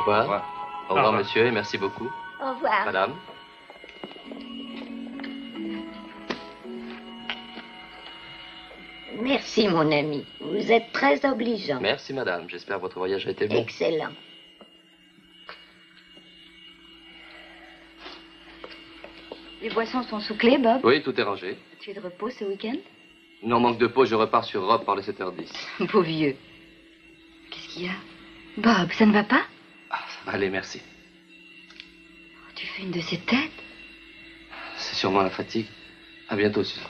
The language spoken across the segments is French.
revoir. Au revoir. Au revoir, monsieur, et merci beaucoup. Au revoir. Madame. Merci, mon ami. Vous êtes très obligeant. Merci, madame. J'espère que votre voyage a été bon. Excellent. Les boissons sont sous clé, Bob? Oui, tout est rangé. Tu es de repos ce week-end? Non, manque de peau, je repars sur Rome par le 7h10. Beau vieux. Qu'est-ce qu'il y a? Bob, ça ne va pas? Ah, ça va aller, merci. Tu fais une de ces têtes? C'est sûrement la fatigue. À bientôt, Susan.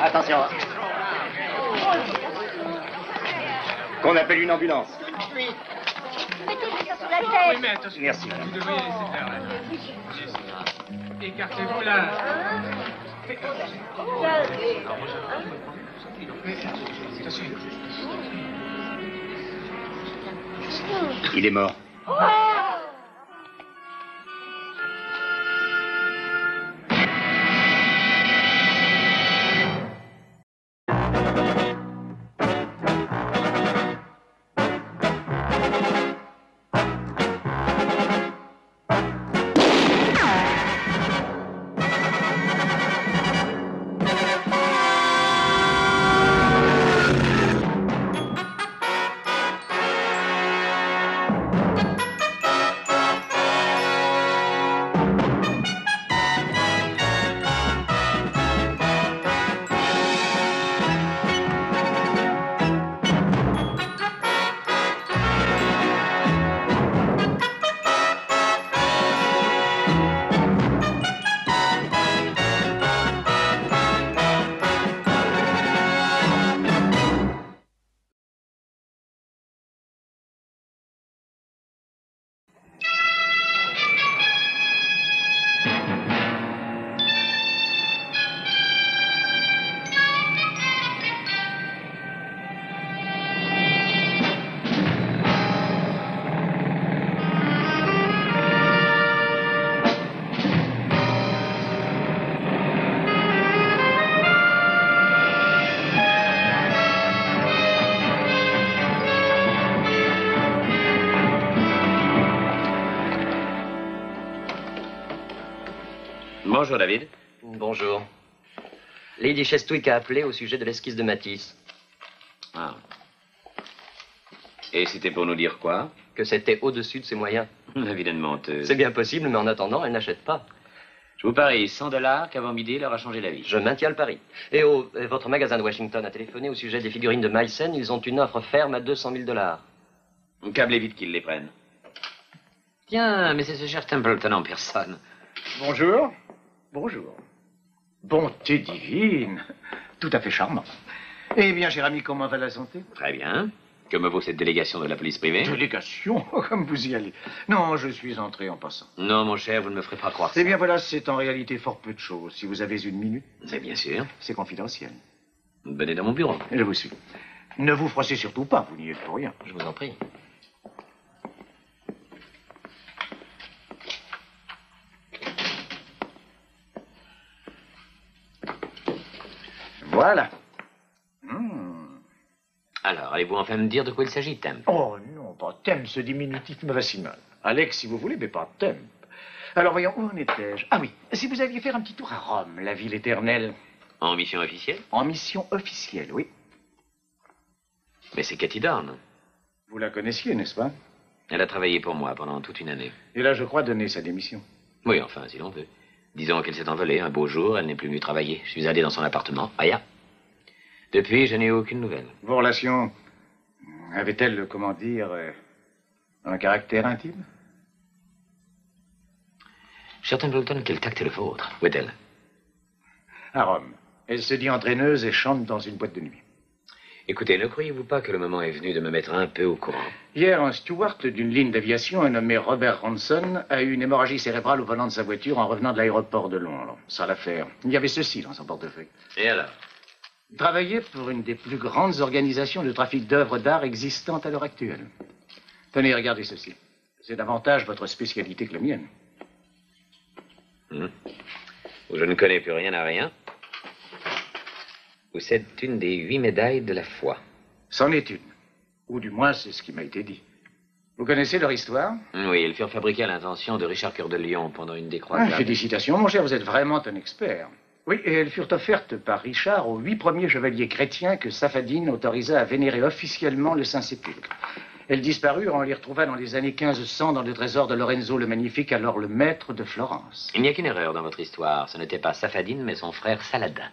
Attention. Qu'on appelle une ambulance. Oui. Mettez-lui ça sur la tête. Oui, mais attention. Merci. Vous devriez laisser faire là. Écartez-vous là. Attention. Il est mort. Bonjour, David. Bonjour. Lady Chestwick a appelé au sujet de l'esquisse de Matisse. Ah. Et c'était pour nous dire quoi? Que c'était au-dessus de ses moyens. La vilaine menteuse. C'est bien possible, mais en attendant, elle n'achète pas. Je vous parie $100 qu'avant midi, leur a changé la vie. Je maintiens le pari. Et votre magasin de Washington a téléphoné au sujet des figurines de Meissen. Ils ont une offre ferme à $200 000. Câblez vite qu'ils les prennent. Tiens, mais c'est ce cher Templeton en personne. Bonjour. Bonjour. Bonté divine. Tout à fait charmant. Eh bien, cher ami, comment va la santé? Très bien. Que me vaut cette délégation de la police privée? Délégation? Comme vous y allez. Non, je suis entré en passant. Non, mon cher, vous ne me ferez pas croire ça. Eh bien, voilà, c'est en réalité fort peu de choses. Si vous avez une minute. C'est bien sûr. C'est confidentiel. Venez dans mon bureau. Je vous suis. Ne vous froissez surtout pas, vous n'y êtes pour rien. Je vous en prie. Voilà. Alors, allez-vous enfin me dire de quoi il s'agit, Temp? Oh non, pas Temp, ce diminutif me va si mal. Alex, si vous voulez, mais pas Temp. Alors voyons, où en étais-je? Ah oui, si vous aviez fait un petit tour à Rome, la ville éternelle. En mission officielle? En mission officielle, oui. Mais c'est Cathy Dorn. Vous la connaissiez, n'est-ce pas? Elle a travaillé pour moi pendant toute une année. Et là, je crois, donner sa démission. Oui, enfin, si l'on veut. Disons qu'elle s'est envolée un beau jour, elle n'est plus venue travailler. Je suis allé dans son appartement, Aya. Depuis, je n'ai eu aucune nouvelle. Vos relations avaient-elles, comment dire, un caractère intime? Cher Templeton, quel tact est le vôtre? Où est-elle? À Rome. Elle se dit entraîneuse et chante dans une boîte de nuit. Écoutez, ne croyez-vous pas que le moment est venu de me mettre un peu au courant? Hier, un steward d'une ligne d'aviation, un nommé Robert Ronson, a eu une hémorragie cérébrale au volant de sa voiture en revenant de l'aéroport de Londres. Ça l'affaire. Il y avait ceci dans son portefeuille. Et alors? Il travaillait pour une des plus grandes organisations de trafic d'œuvres d'art existantes à l'heure actuelle. Tenez, regardez ceci. C'est davantage votre spécialité que la mienne. Où je ne connais plus rien à rien. Où c'est une des 8 médailles de la foi. C'en est une. Ou du moins, c'est ce qui m'a été dit. Vous connaissez leur histoire? Oui, elles furent fabriquées à l'intention de Richard Cœur de Lion pendant une des croisades. Félicitations, mon cher, vous êtes vraiment un expert. Oui, et elles furent offertes par Richard aux 8 premiers chevaliers chrétiens que Saphadine autorisa à vénérer officiellement le Saint-Sépulcre. Elles disparurent, on les retrouva dans les années 1500 dans le trésor de Lorenzo le Magnifique, alors le maître de Florence. Il n'y a qu'une erreur dans votre histoire. Ce n'était pas Saphadine, mais son frère Saladin.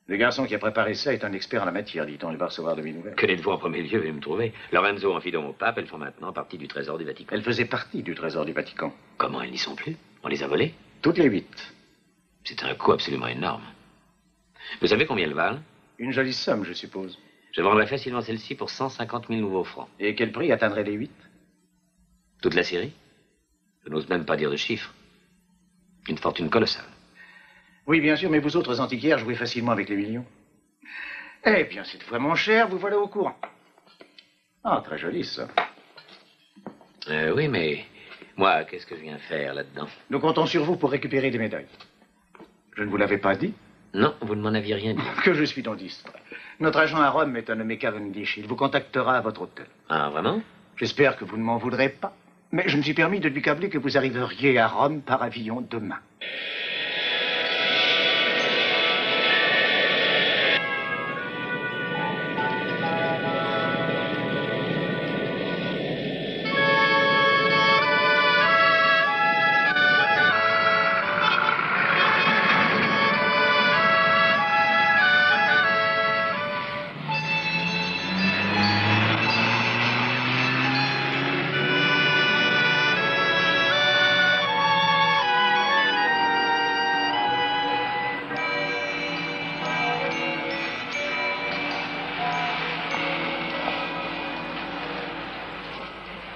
Le garçon qui a préparé ça est un expert en la matière, dit-on. Il va recevoir de mes nouvelles. Que dites-vous en premier lieu, veuillez me trouver? Lorenzo en fit don au pape, elles font maintenant partie du trésor du Vatican. Elles faisaient partie du trésor du Vatican. Comment elles n'y sont plus? On les a volées? Toutes les 8. C'est un coût absolument énorme. Vous savez combien elles valent? Une jolie somme, je suppose. Je vendrais facilement celle-ci pour 150 000 nouveaux francs. Et quel prix atteindrait les 8? Toute la série? Je n'ose même pas dire de chiffres. Une fortune colossale. Oui, bien sûr, mais vous autres antiquaires jouez facilement avec les millions. Eh bien, cette fois, mon cher, vous voilà au courant. Ah, très joli, ça. Oui, mais moi, qu'est-ce que je viens faire là-dedans? Nous comptons sur vous pour récupérer des médailles. Je ne vous l'avais pas dit? Non, vous ne m'en aviez rien dit. Que je suis donc distrait. Notre agent à Rome est un nommé Cavendish. Il vous contactera à votre hôtel. Ah, vraiment? J'espère que vous ne m'en voudrez pas. Mais je me suis permis de lui câbler que vous arriveriez à Rome par avion demain.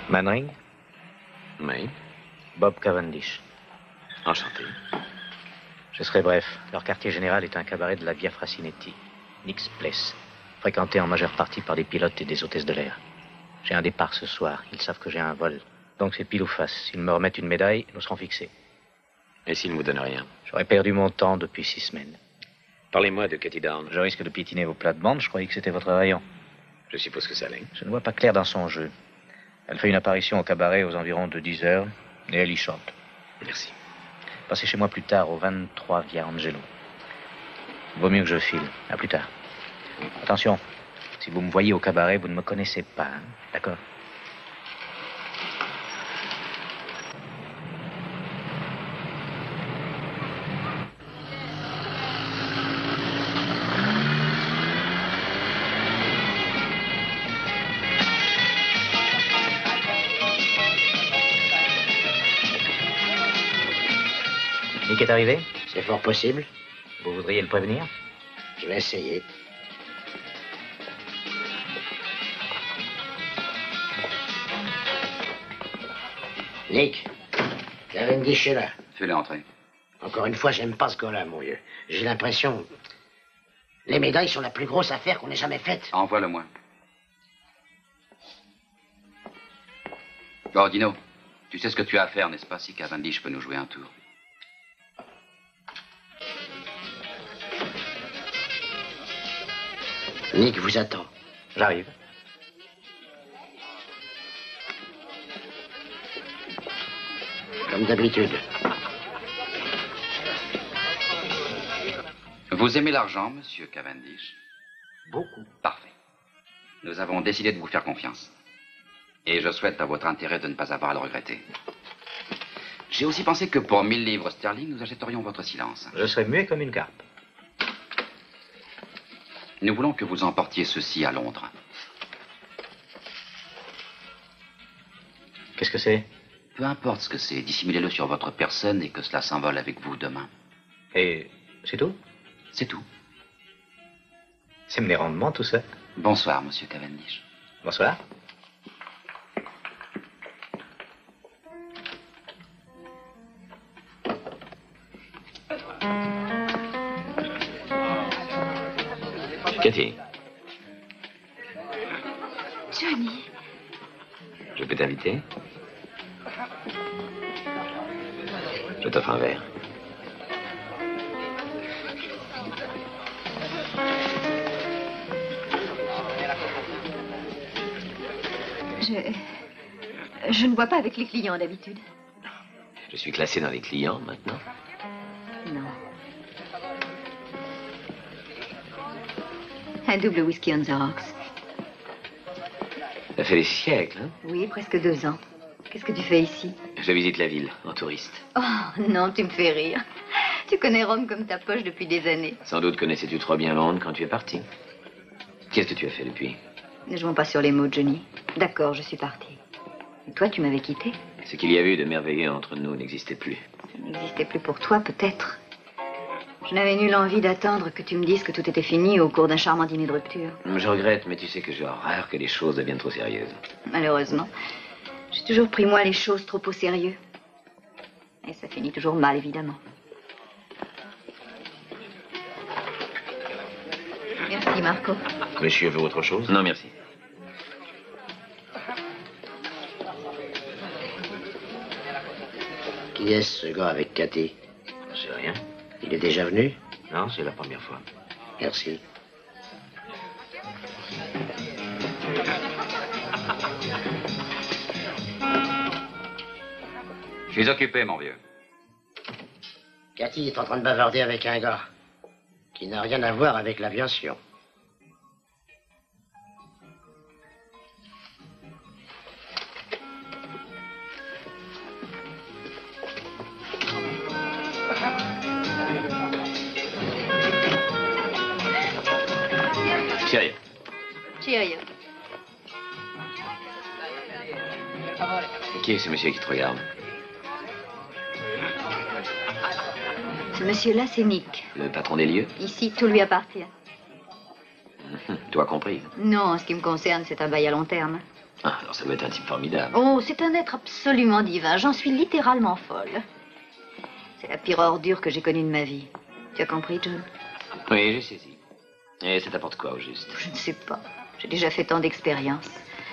Manring, Oui. Bob Cavendish. Enchanté. Je serai bref. Leur quartier général est un cabaret de la Via Frassinetti, Nick's Place, fréquenté en majeure partie par des pilotes et des hôtesses de l'air. J'ai un départ ce soir. Ils savent que j'ai un vol. Donc c'est pile ou face. S'ils me remettent une médaille, nous serons fixés. Et s'il ne vous donne rien? J'aurais perdu mon temps depuis 6 semaines. Parlez-moi de Katie Down. Je risque de piétiner vos plates-bandes. Je croyais que c'était votre rayon. Je suppose que ça l'est. Je ne vois pas clair dans son jeu. Elle fait une apparition au cabaret aux environs de 10 heures et elle y chante. Merci. Passez chez moi plus tard au 23 Via Angelo. Vaut mieux que je file. À plus tard. Attention, si vous me voyez au cabaret, vous ne me connaissez pas, hein? D'accord? Nick est arrivé? C'est fort possible. Vous voudriez le prévenir? Je vais essayer. Nick, Cavendish est là. Fais-le entrer. Encore une fois, j'aime pas ce gars-là, mon vieux. J'ai l'impression... Les médailles sont la plus grosse affaire qu'on ait jamais faite. Envoie-le-moi. Gordino, tu sais ce que tu as à faire, n'est-ce pas, si Cavendish peut nous jouer un tour? Nick vous attend. J'arrive. Comme d'habitude. Vous aimez l'argent, monsieur Cavendish? Beaucoup. Parfait. Nous avons décidé de vous faire confiance. Et je souhaite à votre intérêt de ne pas avoir à le regretter. J'ai aussi pensé que pour 1000 livres sterling, nous achèterions votre silence. Je serai muet comme une carpe. Nous voulons que vous emportiez ceci à Londres. Qu'est-ce que c'est? Peu importe ce que c'est, dissimulez-le sur votre personne et que cela s'envole avec vous demain. Et c'est tout? C'est tout. C'est mes rendements, tout ça? Bonsoir, monsieur Cavendish. Bonsoir. Cathy, Johnny. je peux t'inviter? Je t'offre un verre. Je ne bois pas avec les clients d'habitude. Je suis classé dans les clients maintenant. Non. Un double whisky on the rocks. Ça fait des siècles, hein? Oui, presque 2 ans. Qu'est-ce que tu fais ici? Je visite la ville, en touriste. Oh, non, tu me fais rire. Tu connais Rome comme ta poche depuis des années. Sans doute connaissais-tu trop bien Londres quand tu es parti. Qu'est-ce que tu as fait depuis? Ne jouons pas sur les mots, Johnny. D'accord, je suis partie. Et toi, tu m'avais quitté? Ce qu'il y avait eu de merveilleux entre nous n'existait plus. Ça n'existait plus pour toi, peut-être. Je n'avais nulle envie d'attendre que tu me dises que tout était fini au cours d'un charmant dîner de rupture. Je regrette, mais tu sais que j'ai horreur que les choses deviennent trop sérieuses. Malheureusement, j'ai toujours pris moi les choses trop au sérieux. Et ça finit toujours mal, évidemment. Merci, Marco. Monsieur veut autre chose? Non, merci. Qui est-ce, ce gars avec Cathy? Je sais rien. Il est déjà venu? Non, c'est la première fois. Merci. Je suis occupé, mon vieux. Cathy est en train de bavarder avec un gars qui n'a rien à voir avec l'aviation. Cheerio. Cheerio. Qui est ce monsieur qui te regarde? Ce monsieur-là, c'est Nick. Le patron des lieux? Ici, tout lui appartient. Toi compris. Non, en ce qui me concerne, c'est un bail à long terme. Ah, alors ça doit être un type formidable. Oh, c'est un être absolument divin. J'en suis littéralement folle. C'est la pire ordure que j'ai connue de ma vie. Tu as compris, John? Oui, j'ai saisi. Et ça t'apporte quoi, au juste? Je ne sais pas. J'ai déjà fait tant d'expériences.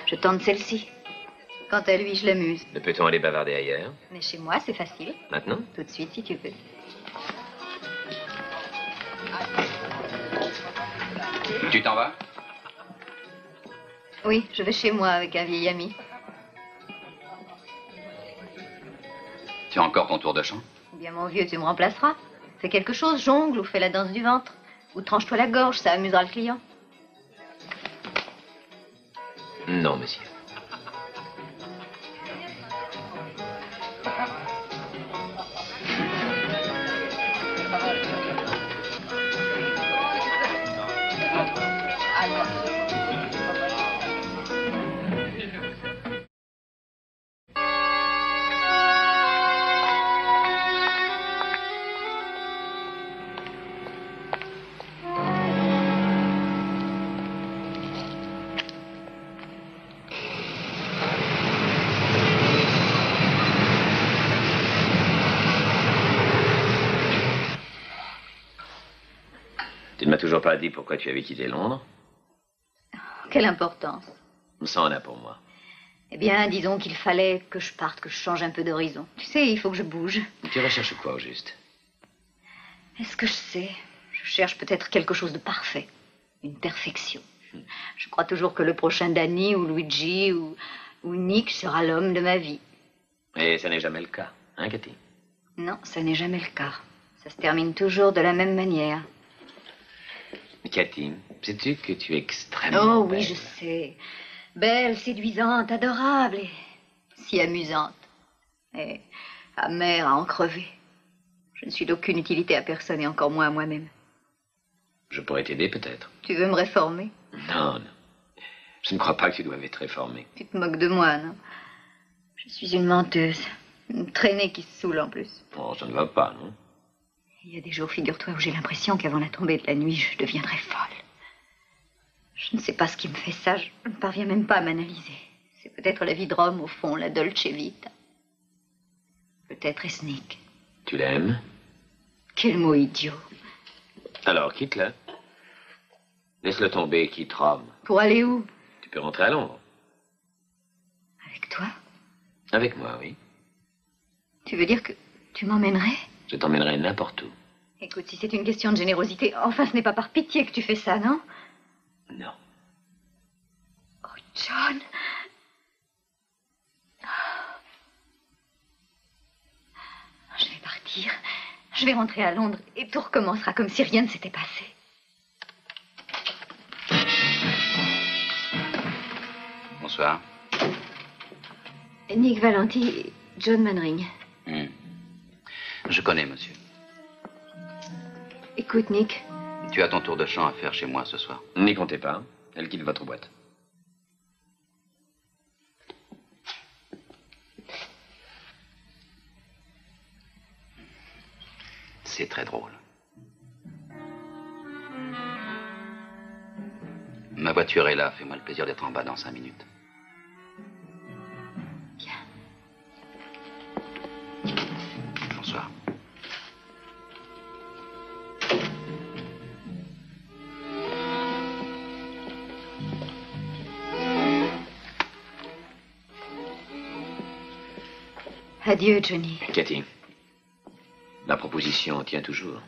Je tente celle-ci. Quant à lui, je l'amuse. Ne peut-on aller bavarder ailleurs? Mais chez moi, c'est facile. Maintenant? Tout de suite, si tu veux. Tu t'en vas? Oui, je vais chez moi avec un vieil ami. Tu as encore ton tour de chant? Eh bien, mon vieux, tu me remplaceras. Fais quelque chose, jongle ou fais la danse du ventre. Ou tranche-toi la gorge, ça amusera le client. Non, monsieur. Tu ne m'as toujours pas dit pourquoi tu avais quitté Londres? Quelle importance. Ça en a pour moi. Eh bien, disons qu'il fallait que je parte, que je change un peu d'horizon. Tu sais, il faut que je bouge. Tu recherches quoi, au juste? Est-ce que je sais? Je cherche peut-être quelque chose de parfait. Une perfection. Je crois toujours que le prochain Danny ou Luigi ou Nick sera l'homme de ma vie. Et ça n'est jamais le cas, hein, Cathy? Non, ça n'est jamais le cas. Ça se termine toujours de la même manière. Cathy, sais-tu que tu es extrêmement Oh oui, belle? je sais. Belle, séduisante, adorable et si amusante. Et amère à en crever. Je ne suis d'aucune utilité à personne et encore moins à moi-même. Je pourrais t'aider, peut-être. Tu veux me réformer? Non, non. Je ne crois pas que tu doives être réformé. Tu te moques de moi, non? Je suis une menteuse. Une traînée qui se saoule en plus. Oh, ça ne va pas, non? Il y a des jours, figure-toi, où j'ai l'impression qu'avant la tombée de la nuit, je deviendrai folle. Je ne sais pas ce qui me fait ça. Je ne parviens même pas à m'analyser. C'est peut-être la vie de Rome, au fond, la dolce vita. Peut-être est-ce Nick. Tu l'aimes? Quel mot idiot. Alors, quitte-le. Laisse-le tomber, quitte Rome. Pour aller où? Tu peux rentrer à Londres. Avec toi? Avec moi, oui. Tu veux dire que tu m'emmènerais? Je t'emmènerai n'importe où. Écoute, si c'est une question de générosité, enfin, ce n'est pas par pitié que tu fais ça, non? Non. Oh, John. Je vais partir. Je vais rentrer à Londres et tout recommencera comme si rien ne s'était passé. Bonsoir. Nick Valenti, John Mannering. Je connais, monsieur. Écoute, Nick. Tu as ton tour de chant à faire chez moi ce soir. N'y comptez pas. Elle quitte votre boîte. C'est très drôle. Ma voiture est là. Fais-moi le plaisir d'être en bas dans 5 minutes. Bien. Bonsoir. Adieu, Johnny. Cathy, la proposition tient toujours.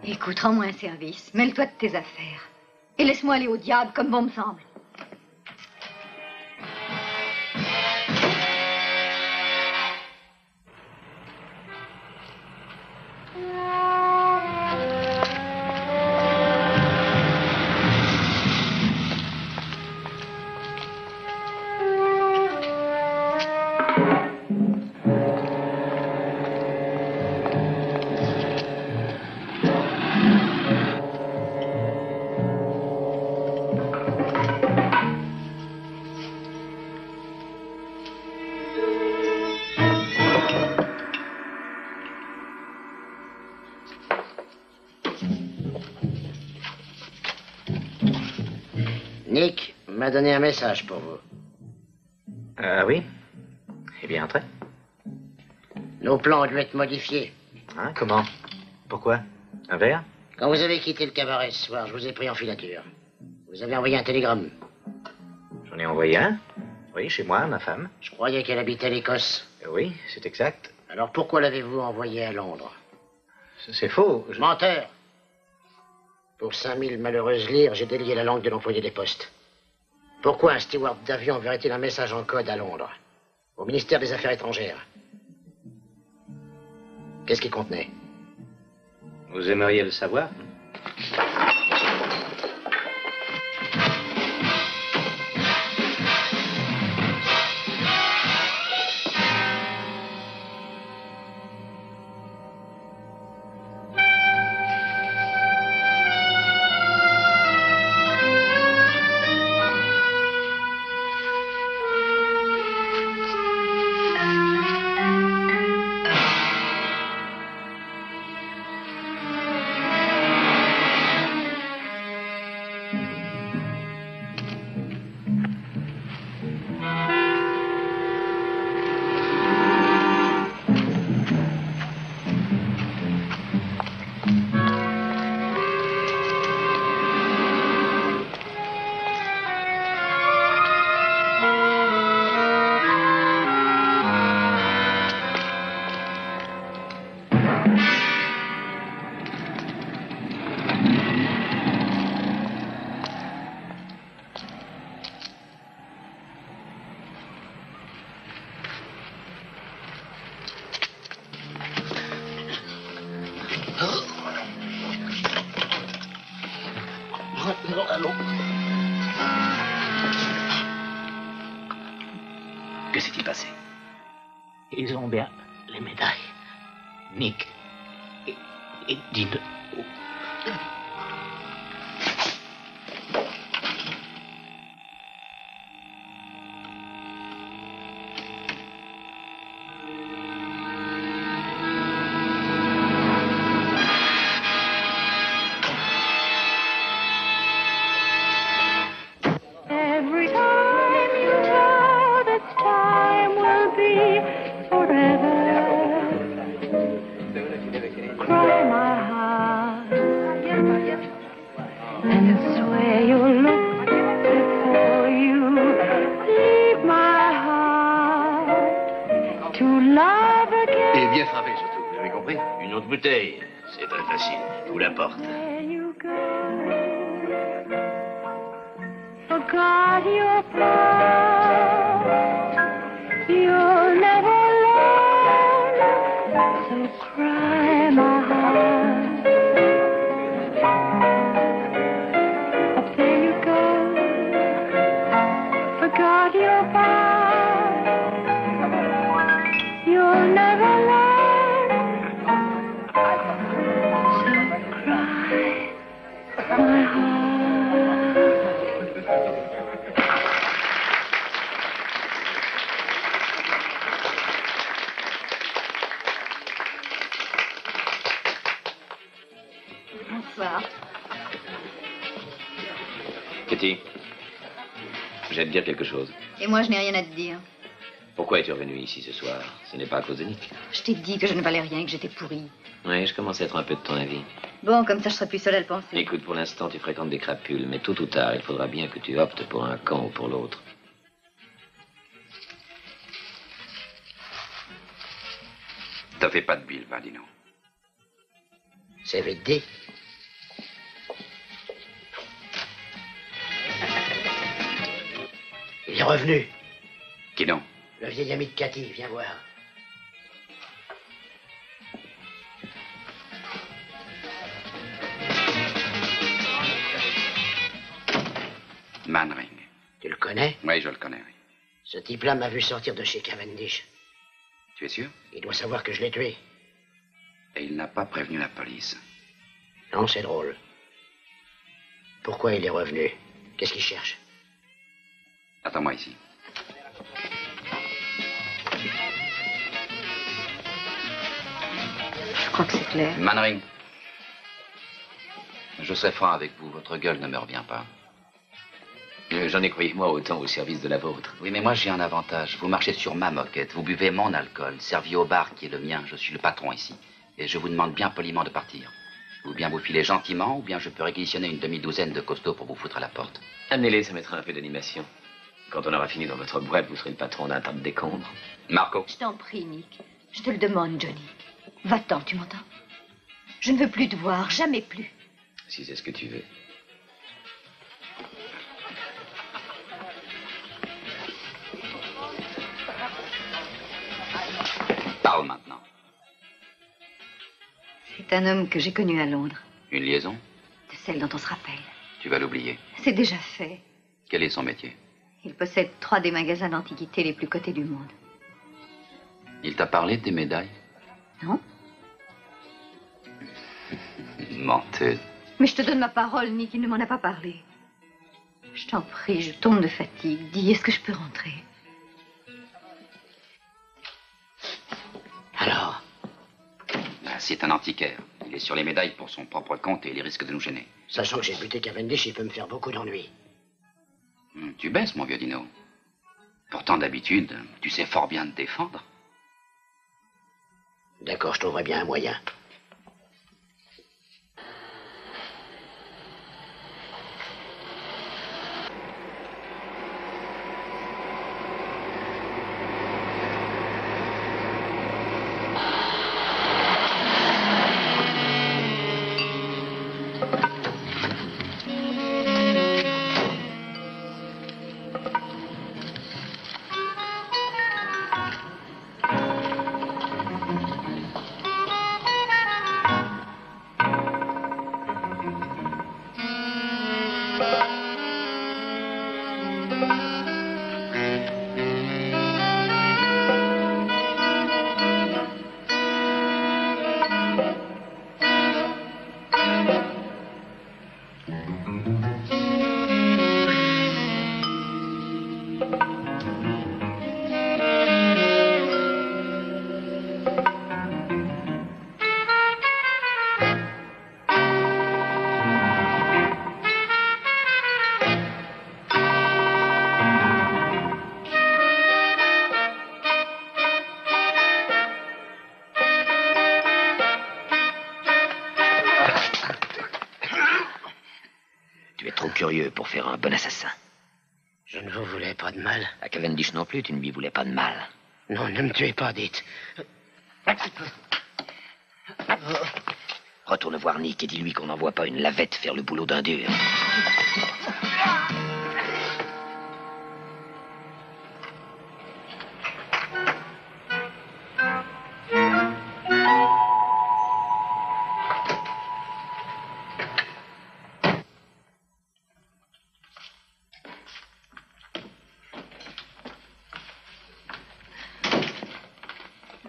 Écoute, rends-moi un service. Mêle-toi de tes affaires. Et laisse-moi aller au diable comme bon me semble. Nick m'a donné un message pour vous. Ah oui? Eh bien, entrez. Nos plans ont dû être modifiés. Hein, comment? Pourquoi? Un verre? Quand vous avez quitté le cabaret ce soir, je vous ai pris en filature. Vous avez envoyé un télégramme. J'en ai envoyé un. Oui, chez moi, ma femme. Je croyais qu'elle habitait l'Écosse. Oui, c'est exact. Alors pourquoi l'avez-vous envoyée à Londres? C'est faux. Menteur! Pour 5000 malheureuses livres, j'ai délié la langue de l'employé des postes. Pourquoi un steward d'avion enverrait-il un message en code à Londres, au ministère des Affaires étrangères? Qu'est-ce qu'il contenait? Vous aimeriez le savoir? Que s'est-il passé? Ils ont bien les médailles. Nick et Dino. Et bien frappé surtout, vous avez compris? Une autre bouteille. C'est très facile. Je vous l'apporte. Forgot your past, you'll never learn, so cry my heart. Up there you go, forgot your past, you'll never learn, so cry my heart. Bonsoir. Kitty, j'ai à te dire quelque chose. Et moi, je n'ai rien à te dire. Pourquoi es-tu revenu ici ce soir? Ce n'est pas à cause de Nick. Je t'ai dit que je ne valais rien et que j'étais pourrie. Oui, je commence à être un peu de ton avis. Bon, comme ça, je serai plus seule à le penser. Écoute, pour l'instant, tu fréquentes des crapules, mais tôt ou tard, il faudra bien que tu optes pour un camp ou pour l'autre. T'as fait pas de bile, Vadino. C'est vite dit. Il est revenu. Qui donc? Le vieil ami de Cathy, viens voir. Mannering. Tu le connais? Oui, je le connais, oui. Ce type-là m'a vu sortir de chez Cavendish. Tu es sûr? Il doit savoir que je l'ai tué. Et il n'a pas prévenu la police. Non, c'est drôle. Pourquoi il est revenu? Qu'est-ce qu'il cherche? Attends-moi ici. Je crois que c'est clair. Mannering. Je serai franc avec vous, votre gueule ne me revient pas. J'en ai, croyez-moi, autant au service de la vôtre. Oui, mais moi j'ai un avantage. Vous marchez sur ma moquette, vous buvez mon alcool, servi au bar qui est le mien. Je suis le patron ici. Et je vous demande bien poliment de partir. Ou bien vous filez gentiment, ou bien je peux réquisitionner une demi-douzaine de costauds pour vous foutre à la porte. Amenez-les, ça mettra un peu d'animation. Quand on aura fini dans votre boîte, vous serez le patron d'un tas de décombres. Marco. Je t'en prie, Nick. Je te le demande, Johnny. Va-t'en, tu m'entends? Je ne veux plus te voir, jamais plus. Si c'est ce que tu veux. Parle maintenant. C'est un homme que j'ai connu à Londres. Une liaison? De celle dont on se rappelle. Tu vas l'oublier. C'est déjà fait. Quel est son métier? Il possède 3 des magasins d'antiquités les plus cotés du monde. Il t'a parlé des médailles? Non? Menteuse. Mais je te donne ma parole, Nick, il ne m'en a pas parlé. Je t'en prie, je tombe de fatigue. Dis, est-ce que je peux rentrer? Alors? C'est un antiquaire. Il est sur les médailles pour son propre compte et il risque de nous gêner. Sachant que j'ai buté Cavendish, il peut me faire beaucoup d'ennuis. Tu baisses, mon vieux Dino. Pourtant, d'habitude, tu sais fort bien te défendre. D'accord, je trouverai bien un moyen. Curieux pour faire un bon assassin. Je ne vous voulais pas de mal. À Cavendish non plus, tu ne lui voulais pas de mal. Non, ne me tuez pas, dites. Retourne voir Nick et dis-lui qu'on n'envoie pas une lavette faire le boulot d'un dur.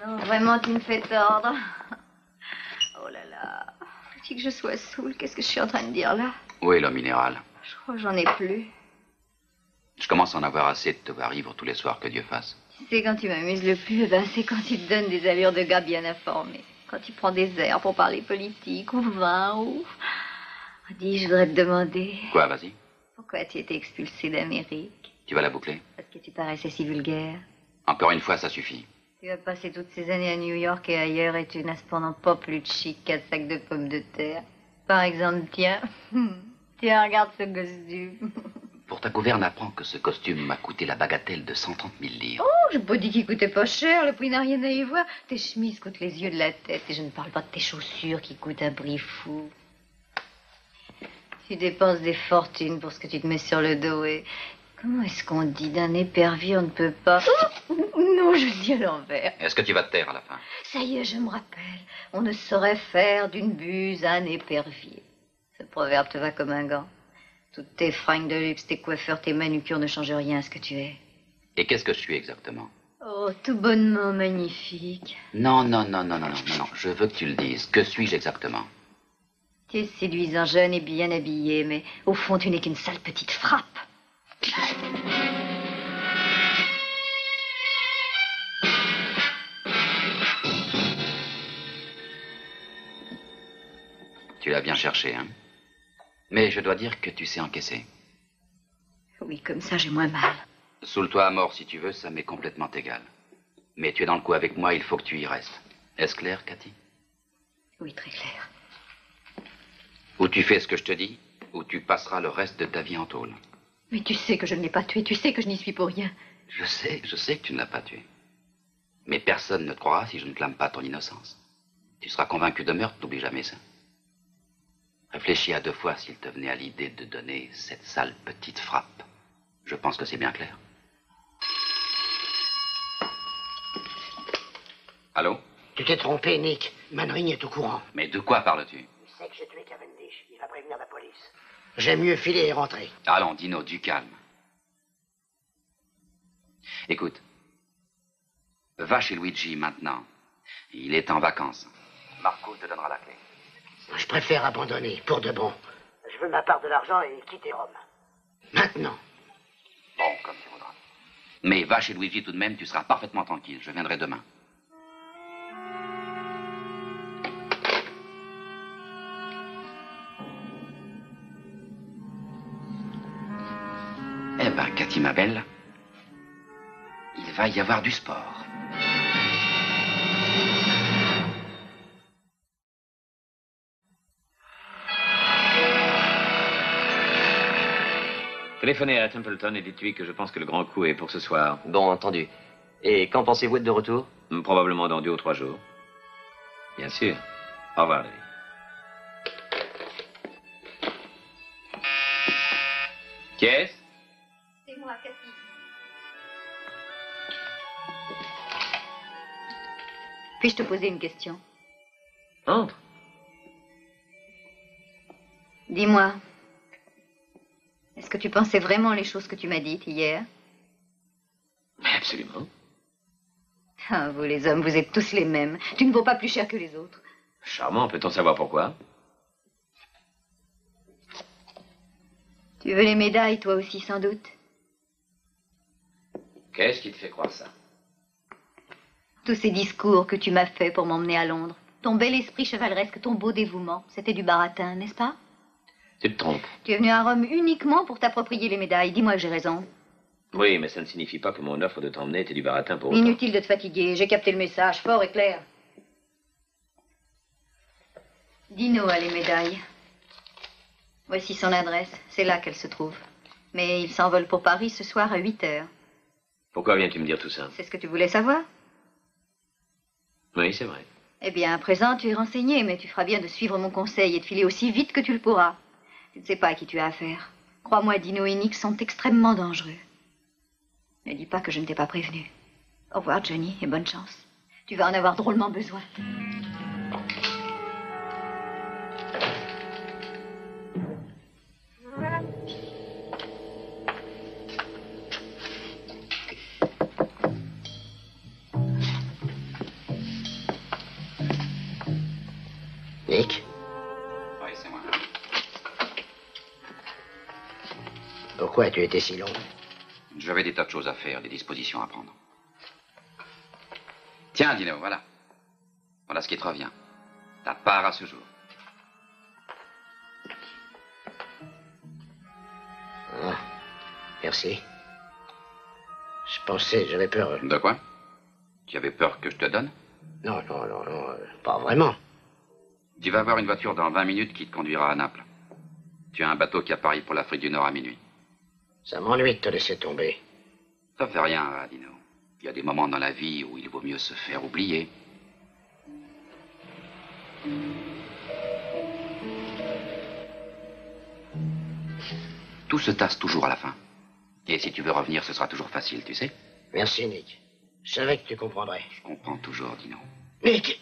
Non, vraiment, tu me fais tordre. Oh là là. Faut-il que je sois saoule? Qu'est-ce que je suis en train de dire là? Où est l'eau minérale? Je crois que j'en ai plus. Je commence à en avoir assez de te voir ivre tous les soirs, que Dieu fasse. Tu sais, quand tu m'amuses le plus, eh ben, c'est quand tu te donnes des allures de gars bien informés. Quand tu prends des airs pour parler politique ou vin ou... Oh, dis, je voudrais te demander... Quoi, vas-y. Pourquoi tu étais expulsé d'Amérique? Tu vas la boucler? Parce que tu paraissais si vulgaire. Encore une fois, ça suffit. Tu as passé toutes ces années à New York et ailleurs et tu n'as cependant pas plus de chic qu'un sac de pommes de terre. Par exemple, tiens, regarde ce costume. Pour ta gouverne, apprends que ce costume m'a coûté la bagatelle de 130 000 livres. Oh, je n'ai pas dit qu'il coûtait pas cher, le prix n'a rien à y voir. Tes chemises coûtent les yeux de la tête et je ne parle pas de tes chaussures qui coûtent un prix fou. Tu dépenses des fortunes pour ce que tu te mets sur le dos et... Comment est-ce qu'on dit d'un épervier, on ne peut pas... Oh non, je dis à l'envers. Est-ce que tu vas te taire à la fin? Ça y est, je me rappelle. On ne saurait faire d'une buse un épervier. Ce proverbe te va comme un gant. Toutes tes fringues de luxe, tes coiffeurs, tes manucures ne changent rien à ce que tu es. Et qu'est-ce que je suis exactement? Oh, tout bonnement magnifique. Non, je veux que tu le dises. Que suis-je exactement? Tu es séduisant, jeune et bien habillé, mais au fond, tu n'es qu'une sale petite frappe. Tu l'as bien cherché, hein? Mais je dois dire que tu sais encaisser. Oui, comme ça, j'ai moins mal. Saoule-toi à mort si tu veux, ça m'est complètement égal. Mais tu es dans le coup avec moi, il faut que tu y restes. Est-ce clair, Cathy? Oui, très clair. Ou tu fais ce que je te dis, ou tu passeras le reste de ta vie en tôle. Mais tu sais que je ne l'ai pas tué, tu sais que je n'y suis pour rien. Je sais que tu ne l'as pas tué. Mais personne ne te croira si je ne clame pas ton innocence. Tu seras convaincu de meurtre, n'oublie jamais ça. Réfléchis à 2 fois s'il te venait à l'idée de donner cette sale petite frappe. Je pense que c'est bien clair. Allô? Tu t'es trompé, Nick. Manring est au courant. Mais de quoi parles-tu? Il sait que j'ai tué Cavendish. Il va prévenir la police. J'aime mieux filer et rentrer. Allons, Dino, du calme. Écoute, va chez Luigi maintenant. Il est en vacances. Marco te donnera la clé. Je préfère abandonner, pour de bon. Je veux ma part de l'argent et quitter Rome. Maintenant. Bon, comme tu voudras. Mais va chez Luigi tout de même, tu seras parfaitement tranquille. Je viendrai demain. Eh ben, Cathy, ma belle, il va y avoir du sport. Téléphonez à Templeton et dites-lui que je pense que le grand coup est pour ce soir. Bon, entendu. Et quand pensez-vous être de retour? Probablement dans 2 ou 3 jours. Bien sûr. Au revoir, David. Qui est-ce? C'est moi, Cathy. Puis-je te poser une question? Entre. Dis-moi, est-ce que tu pensais vraiment les choses que tu m'as dites hier? Absolument. Ah, vous les hommes, vous êtes tous les mêmes. Tu ne vaux pas plus cher que les autres. Charmant, peut-on savoir pourquoi? Tu veux les médailles, toi aussi, sans doute? Qu'est-ce qui te fait croire ça? Tous ces discours que tu m'as faits pour m'emmener à Londres. Ton bel esprit chevaleresque, ton beau dévouement, c'était du baratin, n'est-ce pas? Tu te trompes. Tu es venu à Rome uniquement pour t'approprier les médailles. Dis-moi que j'ai raison. Oui, mais ça ne signifie pas que mon offre de t'emmener était du baratin pour autant. Inutile de te fatiguer, j'ai capté le message, fort et clair. Dino a les médailles. Voici son adresse, c'est là qu'elle se trouve. Mais il s'envole pour Paris ce soir à 8 heures. Pourquoi viens-tu me dire tout ça? C'est ce que tu voulais savoir? Oui, c'est vrai. Eh bien, à présent, tu es renseigné, mais tu feras bien de suivre mon conseil et de filer aussi vite que tu le pourras. Tu ne sais pas à qui tu as affaire. Crois-moi, Dino et Nick sont extrêmement dangereux. Ne dis pas que je ne t'ai pas prévenu. Au revoir, Johnny, et bonne chance. Tu vas en avoir drôlement besoin. Nick? Oui, c'est moi. Pourquoi as-tu été si long? J'avais des tas de choses à faire, des dispositions à prendre. Tiens, Dino, voilà. Voilà ce qui te revient. Ta part à ce jour. Ah, merci. Je pensais, j'avais peur. De quoi? Tu avais peur que je te donne? Non, pas vraiment. Tu vas avoir une voiture dans 20 minutes qui te conduira à Naples. Tu as un bateau qui a Paris pour l'Afrique du Nord à minuit. Ça m'ennuie de te laisser tomber. Ça fait rien, Dino. Il y a des moments dans la vie où il vaut mieux se faire oublier. Tout se tasse toujours à la fin. Et si tu veux revenir, ce sera toujours facile, tu sais? Merci, Nick. Je savais que tu comprendrais. Je comprends toujours, Dino. Nick!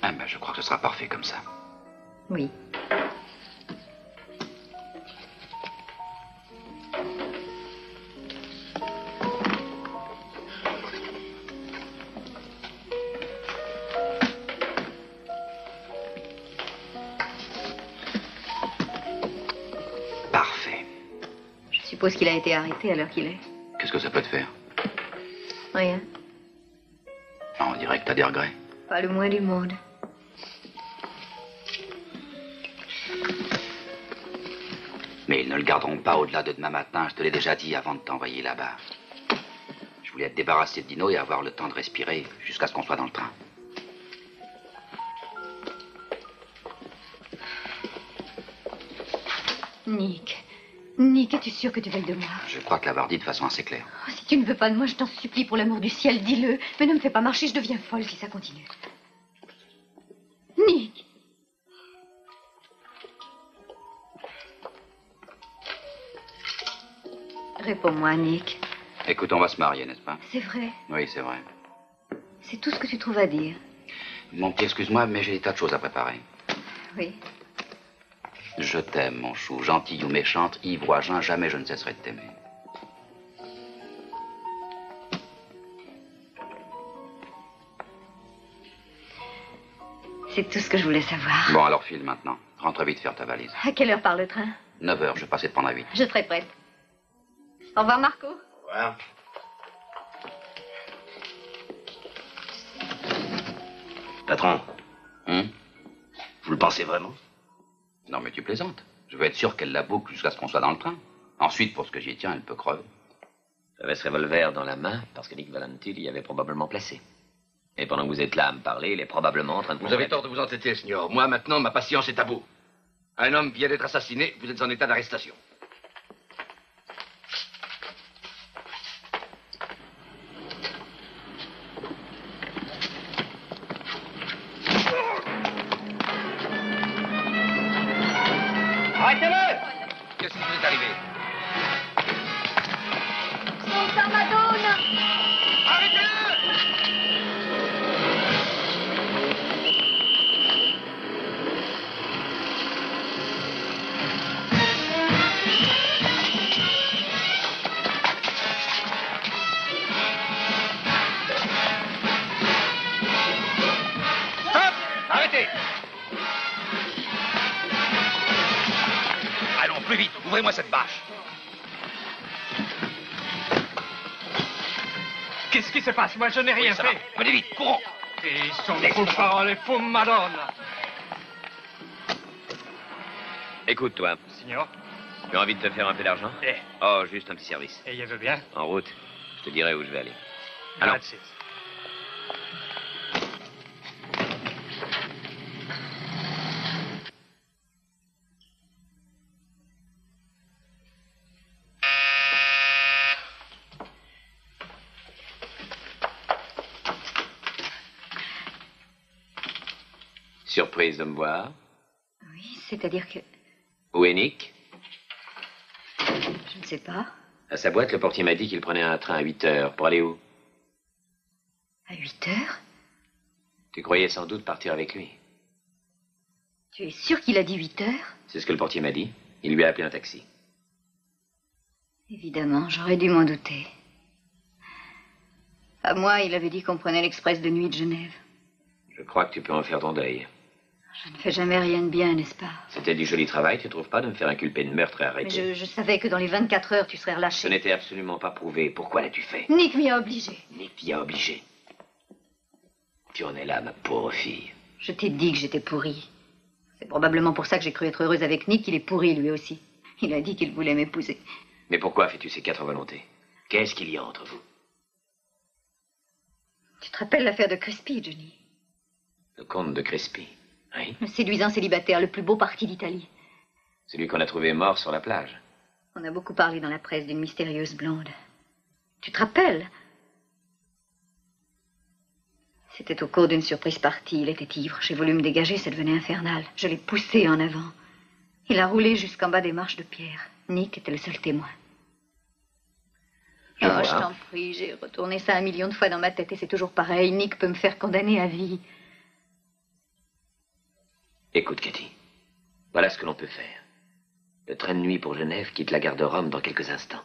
Ah ben, je crois que ce sera parfait comme ça. Oui. Parfait. Je suppose qu'il a été arrêté à l'heure qu'il est. Qu'est-ce que ça peut te faire? Rien. On dirait que t'as des regrets. Pas le moins du monde. Mais ils ne le garderont pas au-delà de demain matin, je te l'ai déjà dit avant de t'envoyer là-bas. Je voulais être débarrassé de Dino et avoir le temps de respirer jusqu'à ce qu'on soit dans le train. Nick. Nick, es-tu sûr que tu veuilles de moi? Je crois te l'avoir dit de façon assez claire. Oh, si tu ne veux pas de moi, je t'en supplie, pour l'amour du ciel, dis-le. Mais ne me fais pas marcher, je deviens folle si ça continue. Nick. Réponds-moi, Nick. Écoute, on va se marier, n'est-ce pas? C'est vrai. Oui, c'est vrai. C'est tout ce que tu trouves à dire. Mon petit, excuse-moi, mais j'ai des tas de choses à préparer. Oui. Je t'aime, mon chou, gentille ou méchante, ivre ou à jeun, jamais je ne cesserai de t'aimer. C'est tout ce que je voulais savoir. Bon, alors file maintenant. Rentre vite faire ta valise. À quelle heure part le train? 9 heures, je vais passer te prendre à 8. Je serai prête. Au revoir, Marco. Au revoir. Patron. Vous le pensez vraiment? Non, mais tu plaisantes. Je veux être sûr qu'elle la boucle jusqu'à ce qu'on soit dans le train. Ensuite, pour ce que j'y tiens, elle peut crever. J'avais ce revolver dans la main parce que Nick Valenti l'y avait probablement placé. Et pendant que vous êtes là à me parler, il est probablement en train de... Vous avez tort de vous entêter, signor. Moi, maintenant, ma patience est à bout. Un homme vient d'être assassiné, vous êtes en état d'arrestation. Arrêtez-le! Qu'est-ce qui vous est arrivé? Santa Madonna! Stop! Arrêtez! Allons, plus vite, ouvrez-moi cette bâche. Qu'est-ce qui se passe? Moi, je n'ai rien Ça va. fait. Allez vite, courons! Et son faux parole, faux Madonna. Écoute, toi, Signor, tu as envie de te faire un peu d'argent? Eh. Oh, juste un petit service. et il veut bien? En route, je te dirai où je vais aller. Allons. Grazie. Surprise de me voir. Oui, c'est-à-dire que... Où est Nick? Je ne sais pas. À sa boîte, le portier m'a dit qu'il prenait un train à 8 heures. Pour aller où? À 8 heures? Tu croyais sans doute partir avec lui. Tu es sûr qu'il a dit 8 heures? C'est ce que le portier m'a dit. Il lui a appelé un taxi. Évidemment, j'aurais dû m'en douter. À moi, il avait dit qu'on prenait l'express de nuit de Genève. Je crois que tu peux en faire ton deuil. Je ne fais jamais rien de bien, n'est-ce pas? C'était du joli travail, tu trouves pas, de me faire inculper de meurtre et Mais arrêter? je savais que dans les 24 heures, tu serais Ce relâché. n'était absolument pas prouvé. Pourquoi l'as-tu fait? Nick m'y a obligé. Nick t'y a obligé. Tu en es là, ma pauvre fille. Je t'ai dit que j'étais pourrie. C'est probablement pour ça que j'ai cru être heureuse avec Nick. Il est pourri, lui aussi. Il a dit qu'il voulait m'épouser. Mais pourquoi fais-tu ces 4 volontés? Qu'est-ce qu'il y a entre vous? Tu te rappelles l'affaire de Crespi, Johnny? Le comte de Crespi. Oui. Le séduisant célibataire, le plus beau parti d'Italie. Celui qu'on a trouvé mort sur la plage. On a beaucoup parlé dans la presse d'une mystérieuse blonde. Tu te rappelles? C'était au cours d'une surprise partie. Il était ivre. J'ai voulu me dégager, ça devenait infernal. Je l'ai poussé en avant. Il a roulé jusqu'en bas des marches de pierre. Nick était le seul témoin. Je vois. Je t'en prie, j'ai retourné ça 1 million de fois dans ma tête et c'est toujours pareil. Nick peut me faire condamner à vie. Écoute, Katie. Voilà ce que l'on peut faire. Le train de nuit pour Genève quitte la gare de Rome dans quelques instants.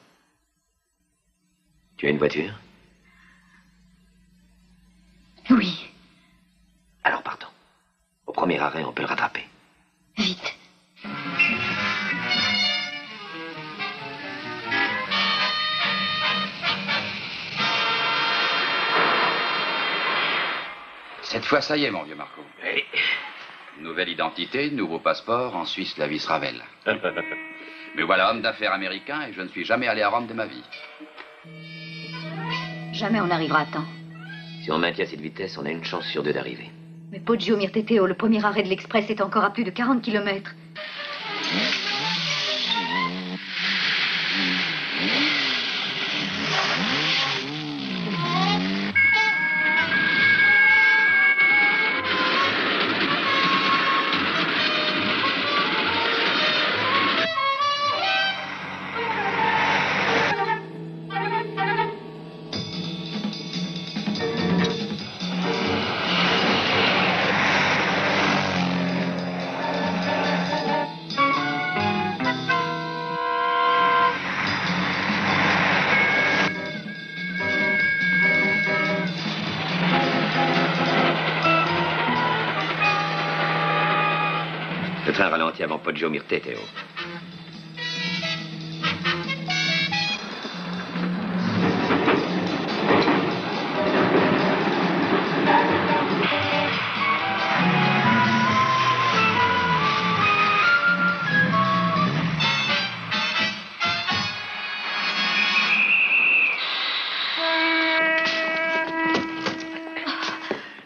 Tu as une voiture? Oui. Alors partons. Au premier arrêt, on peut le rattraper. Vite. Cette fois, ça y est, mon vieux Marco. Oui. Nouvelle identité, nouveau passeport, en Suisse, la vie sera belle. Mais voilà, homme d'affaires américain, et je ne suis jamais allé à Rome de ma vie. Jamais on n'arrivera à temps. Si on maintient cette vitesse, on a une chance sur 2 d'arriver. Mais Poggio Mirteteo, le premier arrêt de l'express, est encore à plus de 40 km. Le train ralentit avant Poggio Mirteteo.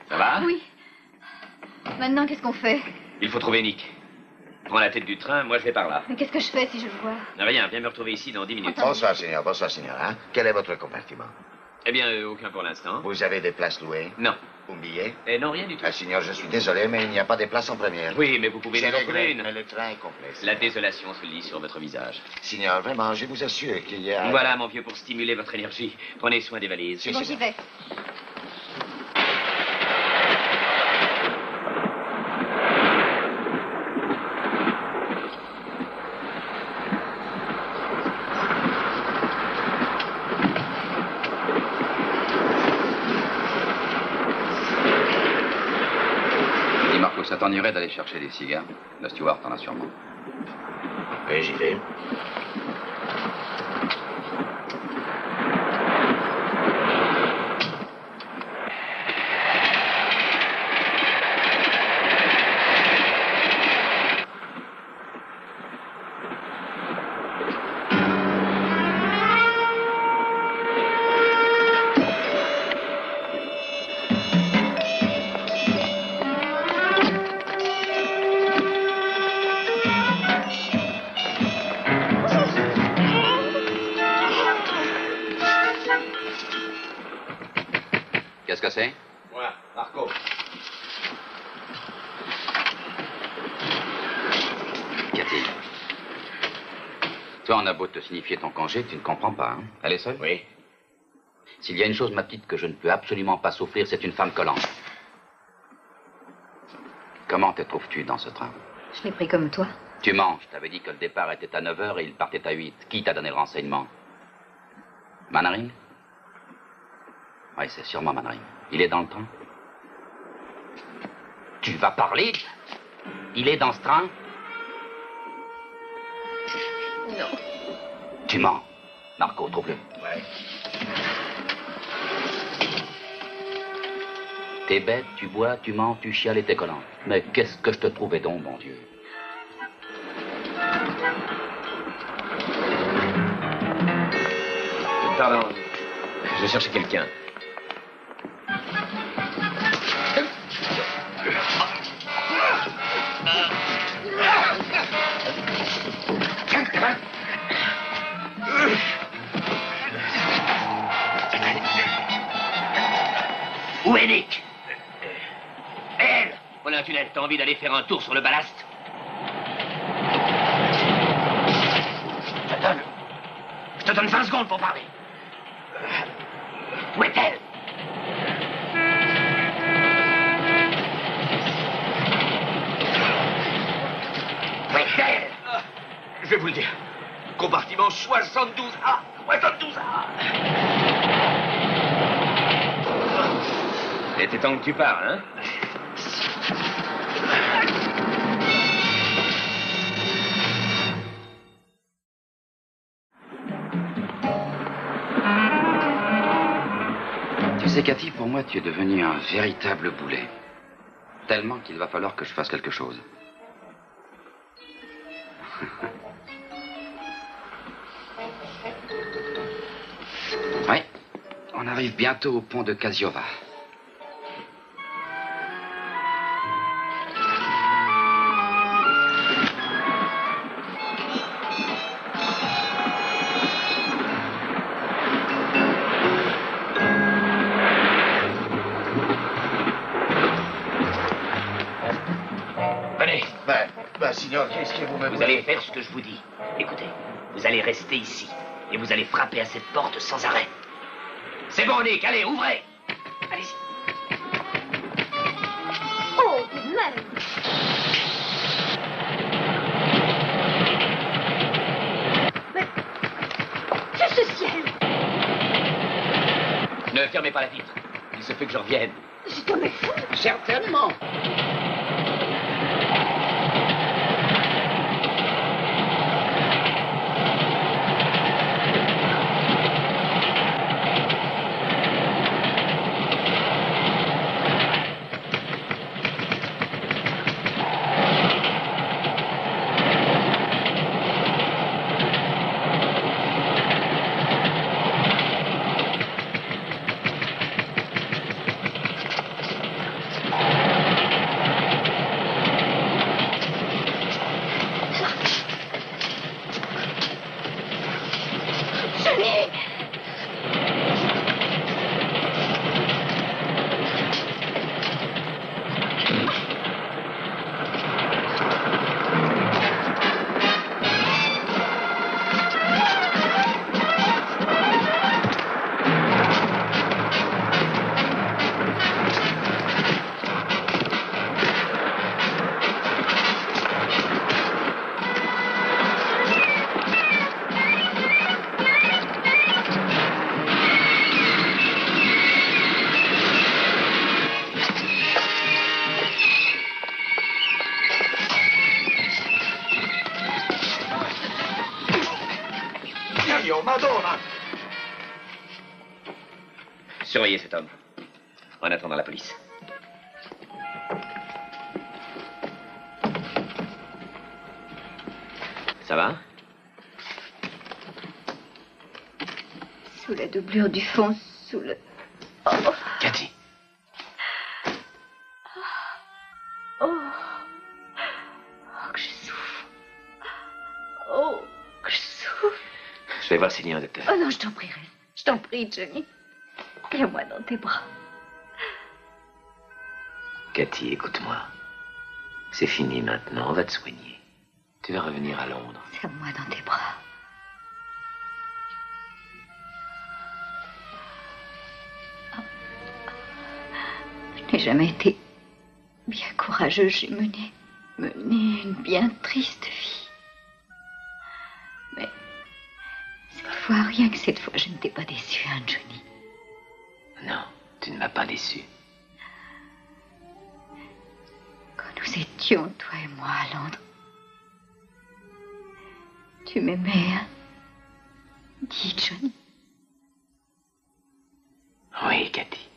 Ça va? Oui. Maintenant, qu'est-ce qu'on fait? Il faut trouver Nick. Prends la tête du train, moi je vais par là. Mais qu'est-ce que je fais si je le vois? Rien, viens me retrouver ici dans 10 minutes. Bonsoir, Seigneur. Bonsoir, Seigneur. Hein? Quel est votre compartiment? Eh bien, aucun pour l'instant. Vous avez des places louées? Non. Un billet? Non, rien du tout. Ah, Seigneur, je suis désolé, mais il n'y a pas de place en première. Oui, mais vous pouvez Je nous en trouver regrette, une. mais le train est complet. La désolation se lit sur votre visage. Seigneur, vraiment, je vous assure qu'il y a... Voilà, mon vieux, pour stimuler votre énergie. Prenez soin des valises. Bon, j'y vais. Dis, Marco, ça t'ennuierait d'aller chercher des cigares? La steward en a sûrement. Oui, j'y vais. Qu'est-ce que c'est? Moi, Marco. Qu'y a-t-il? Toi, on a beau te signifier ton congé, tu ne comprends pas, hein? Elle est seule? Oui. S'il y a une chose, ma petite, que je ne peux absolument pas souffrir, c'est une femme collante. Comment te trouves-tu dans ce train? Je l'ai pris comme toi. Tu mens. Je t'avais dit que le départ était à 9h et il partait à 8. Qui t'a donné le renseignement? Mannering? Oui, c'est sûrement Mannering. Il est dans le train? Tu vas parler? Il est dans ce train? Non. Tu mens. Marco, trouve-le. Ouais. T'es bête, tu bois, tu mens, tu chiales et t'es collante. Mais qu'est-ce que je te trouvais donc, mon Dieu? Pardon. Je cherchais quelqu'un. Où est Nick? Elle! Voilà un tunnel, t'as envie d'aller faire un tour sur le ballast? Je te donne 20 secondes pour parler. Où est-elle? Où est-elle? Je vais vous le dire. Compartiment 72A. 72A. Il était temps que tu parles, hein? Tu sais, Cathy, pour moi, tu es devenu un véritable boulet. Tellement qu'il va falloir que je fasse quelque chose. Oui, on arrive bientôt au pont de Casiova. Venez. Signor, qu'est-ce que vous me... Vous allez faire ce que je vous dis. Écoutez, vous allez rester ici et vous allez frapper à cette porte sans arrêt. C'est bon, Nick, allez, ouvrez. Allez-y. Oh, tout de même. Mais... Qu'est-ce ce ciel? Ne fermez pas la vitre. Il se peut que je revienne. C'est un fou. Certainement. Johnny! Madonna! Surveillez cet homme, en attendant la police. Ça va? Sous la doublure du fond, sous le... Oh. Cathy. Oh. Oh, que je souffre. Oh, que je souffre. Je vais voir s'il y a un docteur. Oh non, je t'en prie, reste. Je t'en prie, Johnny. Viens-moi dans tes bras. Cathy, écoute-moi. C'est fini maintenant, on va te soigner. Tu vas revenir à Londres. Serre-moi dans tes bras. Je n'ai jamais été bien courageuse. J'ai mené une bien triste vie. Mais cette fois, rien que cette fois, je ne t'ai pas déçue, hein, Johnny. Non, tu ne m'as pas déçu. Quand nous étions, toi et moi, à Londres, tu m'aimais, hein? Dis, Johnny. Oui, Cathy.